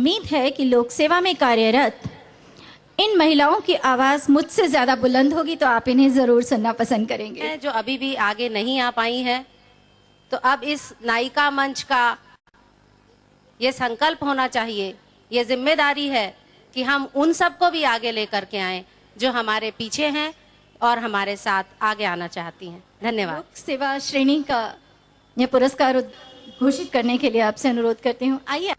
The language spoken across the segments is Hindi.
उम्मीद है कि लोक सेवा में कार्यरत इन महिलाओं की आवाज़ मुझसे ज़्यादा बुलंद होगी, तो आप इन्हें ज़रूर सुनना पसंद करेंगे। जो अभी भी आगे नहीं आ पाई हैं, तो अब इस नायिका मंच का ये संकल्प होना चाहिए, ये जिम्मेदारी है कि हम उन सबको भी आगे लेकर के आएं जो हमारे पीछे हैं और हमारे साथ आगे आना चाहती हैं। धन्यवाद। लोक सेवा श्रेणी का यह पुरस्कार घोषित करने के लिए आपसे अनुरोध करती हूँ। आइए।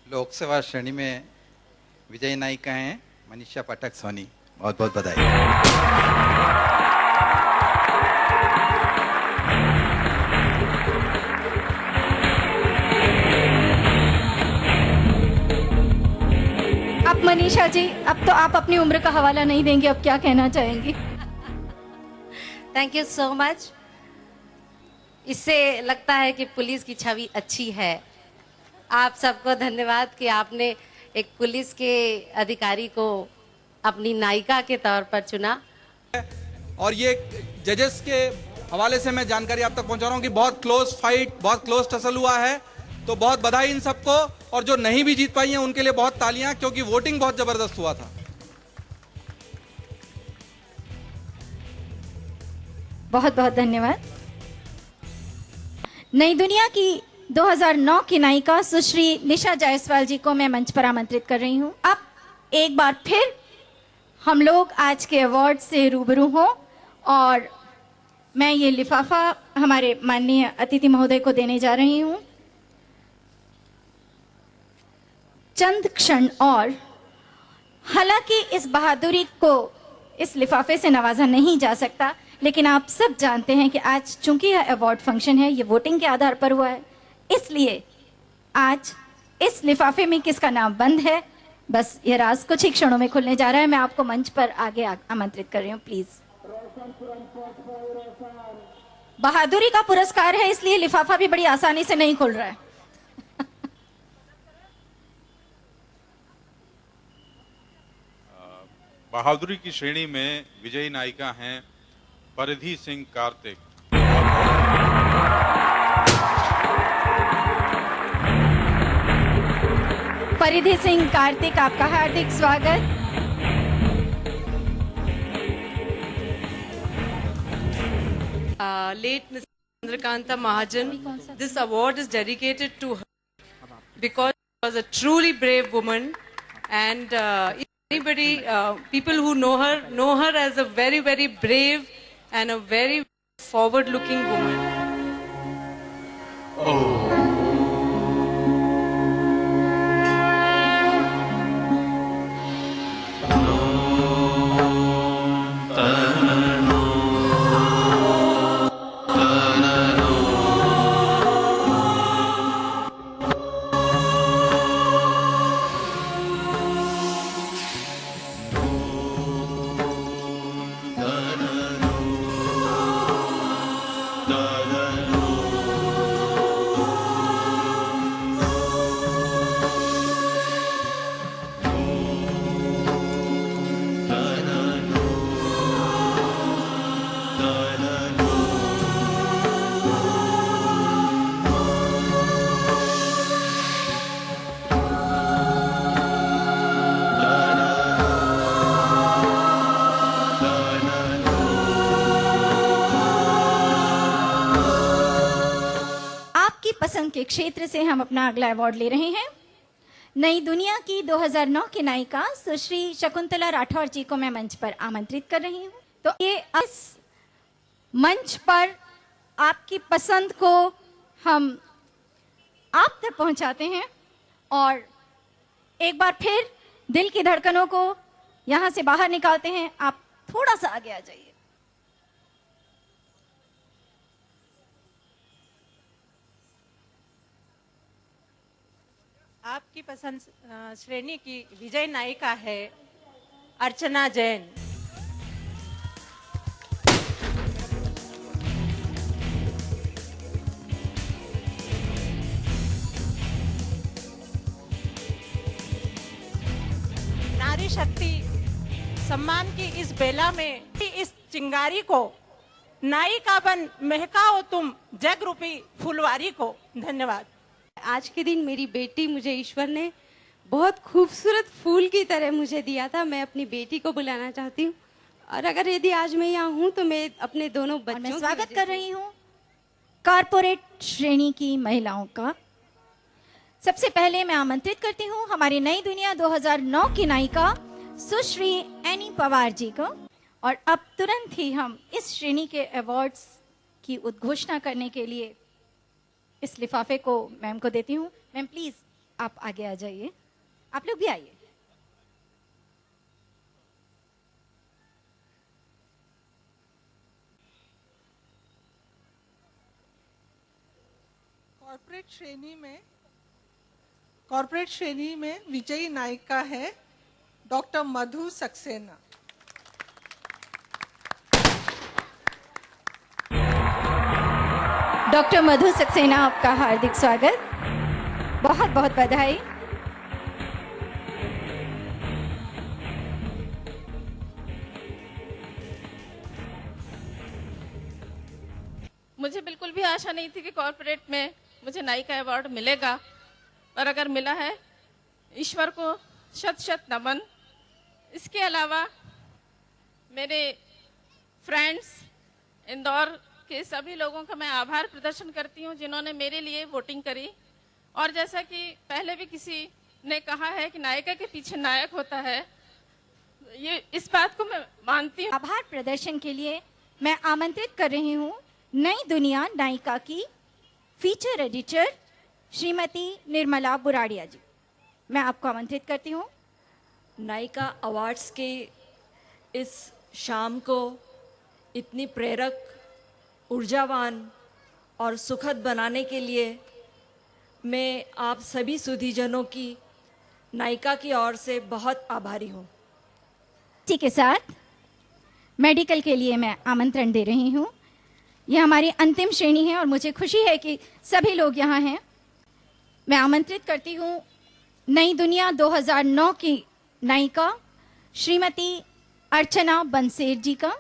लोक सेवा श्रेणी में विजयी नायिका हैं मनीषा पाठक सोनी, बहुत बहुत बधाई। अब मनीषा जी, अब तो आप अपनी उम्र का हवाला नहीं देंगे, अब क्या कहना चाहेंगी? Thank you so much. इससे लगता है कि पुलिस की छवि अच्छी है। आप सबको धन्यवाद कि आपने एक पुलिस के अधिकारी को अपनी नायिका के तौर पर चुना। और ये जजेस के हवाले से मैं जानकारी आप तक पहुंचा रहा हूं कि बहुत क्लोज फाइट, बहुत क्लोज टसल हुआ है। तो बहुत बधाई इन सबको, और जो नहीं भी जीत पाई हैं उनके लिए बहुत तालियां, क्योंकि वोटिंग बहुत जबरदस्त हुआ था। बहुत बहुत धन्यवाद। नई दुनिया की 2009 की नायिका सुश्री निशा जायसवाल जी को मैं मंच पर आमंत्रित कर रही हूं। अब एक बार फिर हम लोग आज के अवार्ड से रूबरू हों, और मैं ये लिफाफा हमारे माननीय अतिथि महोदय को देने जा रही हूं। चंद क्षण और, हालांकि इस बहादुरी को इस लिफाफे से नवाजा नहीं जा सकता, लेकिन आप सब जानते हैं कि आज चूंकि यह अवार्ड फंक्शन है, ये वोटिंग के आधार पर हुआ है, इसलिए आज इस लिफाफे में किसका नाम बंद है, बस यह राज कुछ ही क्षणों में खुलने जा रहा है। मैं आपको मंच पर आगे आमंत्रित कर रही हूँ, प्लीज। बहादुरी का पुरस्कार है, इसलिए लिफाफा भी बड़ी आसानी से नहीं खुल रहा है। बहादुरी की श्रेणी में विजयी नायिका हैं परिधि सिंह कार्तिक। परिधि सिंह कार्तिक, आपका हार्दिक स्वागत। Late Ms. Chandrakanta Mahajan, this award is dedicated to her because she was a truly brave woman, and anybody, people who know her as a very, very brave and a very forward-looking woman. पसंद के क्षेत्र से हम अपना अगला अवार्ड ले रहे हैं। नई दुनिया की 2009 की नायिका सुश्री शकुंतला राठौर जी को मैं मंच पर आमंत्रित कर रही हूं। तो ये इस मंच पर आपकी पसंद को हम आप तक पहुंचाते हैं, और एक बार फिर दिल की धड़कनों को यहां से बाहर निकालते हैं। आप थोड़ा सा आगे आ जाइए। आपकी पसंद श्रेणी की विजय नायिका है अर्चना जैन। नारी शक्ति सम्मान की इस बेला में, इस चिंगारी को, नायिका बन महकाओ तुम जग रूपी फुलवारी को। धन्यवाद। आज के दिन मेरी बेटी मुझे ईश्वर ने बहुत खूबसूरत फूल की तरह मुझे दिया था। मैं अपनी बेटी को बुलाना चाहती हूँ, और अगर यदि आज मैं यहाँ हूँ तो मैं अपने दोनों और बच्चों मैं की स्वागत वजह कर से- रही हूँ कॉर्पोरेट श्रेणी की महिलाओं का। सबसे पहले मैं आमंत्रित करती हूँ हमारी नई दुनिया 2009 की नायिका सुश्री एनी पवार जी को। और अब तुरंत ही हम इस श्रेणी के अवार्ड्स की उद्घोषणा करने के लिए इस लिफाफे को मैम को देती हूँ। मैम प्लीज आप आगे आ जाइए, आप लोग भी आइए। कॉर्पोरेट श्रेणी में विजयी नायिका है डॉक्टर मधु सक्सेना। डॉक्टर मधु सक्सेना, आपका हार्दिक स्वागत, बहुत बहुत बधाई। मुझे बिल्कुल भी आशा नहीं थी कि कॉर्पोरेट में मुझे नायिका अवार्ड मिलेगा, पर अगर मिला है ईश्वर को शत शत नमन। इसके अलावा मेरे फ्रेंड्स, इंदौर के सभी लोगों का मैं आभार प्रदर्शन करती हूं जिन्होंने मेरे लिए वोटिंग करी। और जैसा कि पहले भी किसी ने कहा है कि नायिका के पीछे नायक होता है, ये इस बात को मैं मानती हूँ। आभार प्रदर्शन के लिए मैं आमंत्रित कर रही हूँ नई दुनिया नायिका की फीचर एडिटर श्रीमती निर्मला बुराड़िया जी। मैं आपको आमंत्रित करती हूँ। नायिका अवार्ड्स के इस शाम को इतनी प्रेरक, ऊर्जावान और सुखद बनाने के लिए मैं आप सभी सुधीजनों की नायिका की ओर से बहुत आभारी हूँ। इसी के साथ मेडिकल के लिए मैं आमंत्रण दे रही हूँ। यह हमारी अंतिम श्रेणी है और मुझे खुशी है कि सभी लोग यहाँ हैं। मैं आमंत्रित करती हूँ नई दुनिया 2009 की नायिका श्रीमती अर्चना बंसेर जी का,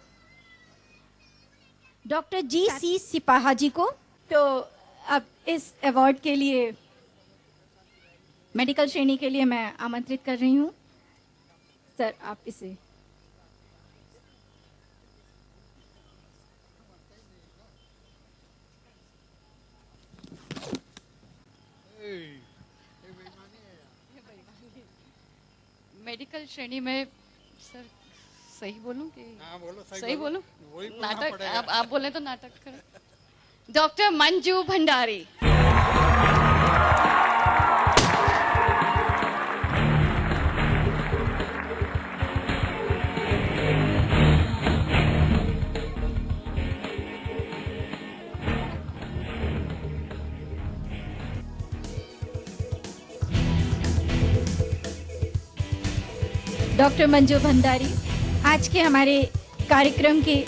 डॉक्टर जी.सी. सिपाहा जी को। तो अब इस अवार्ड के लिए, मेडिकल श्रेणी के लिए मैं आमंत्रित कर रही हूँ। सर आप इसे मेडिकल श्रेणी में सर सही बोलूं कि सही बोलूं? नाटक आप बोले तो नाटक करें। डॉक्टर मंजू भंडारी। डॉक्टर मंजू भंडारी आज के हमारे कार्यक्रम के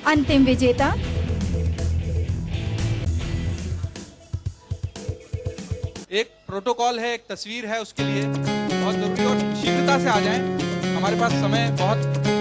अंतिम विजेता। एक प्रोटोकॉल है, एक तस्वीर है, उसके लिए बहुत जरूरी और शीघ्रता से आ जाएं, हमारे पास समय बहुत